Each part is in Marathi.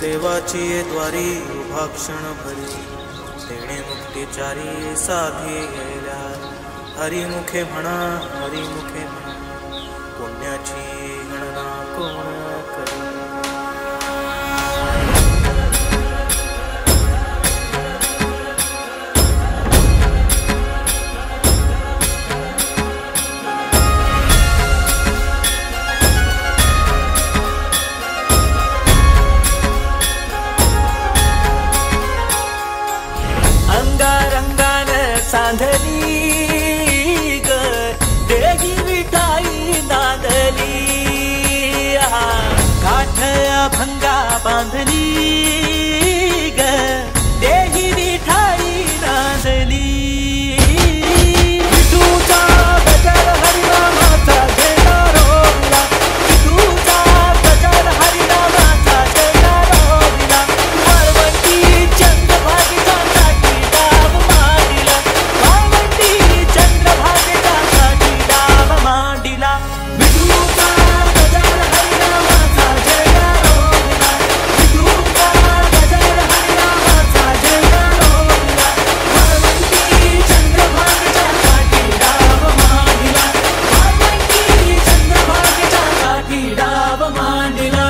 देवाची द्वारी उभा क्षण भरी देणे मुक्तिचारी साधी गेल्या हरिमुखे म्हणा हरिमुखे म्हणा पुण्याची गणना कोण करी. सांधली ग देही विठाई नांदली काठ भंगा बांधली ग देही विठाई नांदली. विठूचा गजर हरिनामाचा झेंडा रोविला विठूचा गजर हरिनामाचा झेंडा रोविला वाळवंटी चंद्रभागेचा साठी डाव मांडिला वाळवंटी चंद्रभागेचा साठी डाव मांडिला. विठूचा गजर हरिनामाचा झेंडा रोविला विठूचा गजर हरिनामाचा झेंडा रोविला वाळवंटी चंद्रभागेचा साठी डाव मांडिला वाळवंटी चंद्रभागेचा साठी डाव मांडिला.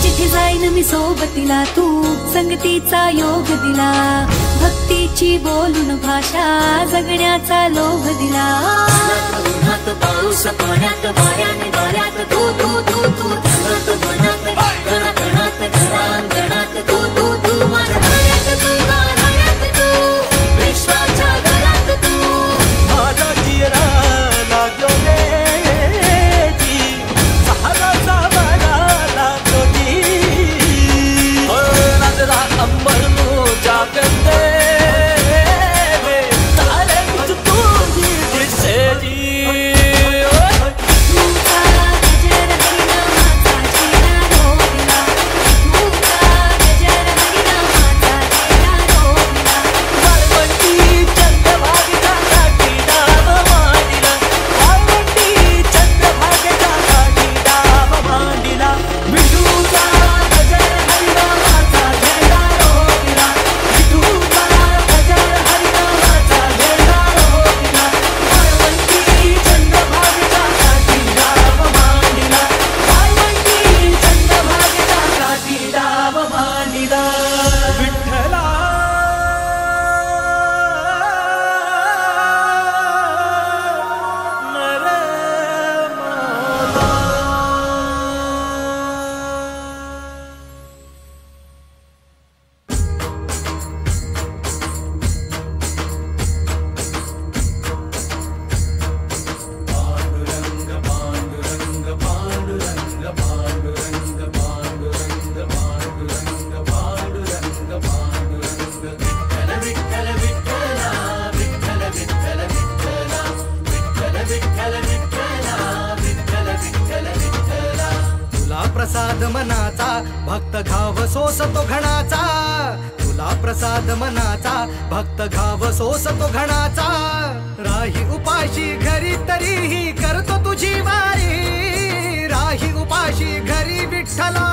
जिथे जाईन मी सोबतीला तू संगतीचा योग दिला भक्तीची बोलून भाषा जगण्याचा लोभ दिला. उन्हात पाऊस पाण्यात वाऱ्याने वाऱ्यात तू तू तू तू धनात मनात कणाकणात घरांगणात तू तू तू माझ्या घरात तू घरात तू विश्वाच्या घरात तू माझा जिरा लागलो जी सहाराचा मला लागलो जी नजरा अंबरनो जागते तारे कुछ तू जी दिसे जी. विठूचा गजर हरिनामाचा झेंडा रोविला विठूचा गजर हरिनामाचा झेंडा रोविला वाळवंटी चंद्रभागेचा साठी डाव मांडिला वाळवंटी चंद्रभागेचा साठी डाव मांडिला. विठूचा गजर हरिनामाचा झेंडा रोविला विठूचा गजर हरिनामाचा झेंडा रोविला वाळवंटी चंद्रभागेचा साठी डाव मांडिला वाळवंटी चंद्रभागेचा साठी डाव मांडिला. विठ्ठला नर मला. तुला प्रसाद मनाचा भक्त घाव सोसतो घणाचा तुला प्रसाद मनाचा भक्त घाव सोसतो घणाचा. राही उपाशी घरी तरीही करतो तुझी वारी राही उपाशी घरी विठ्ठला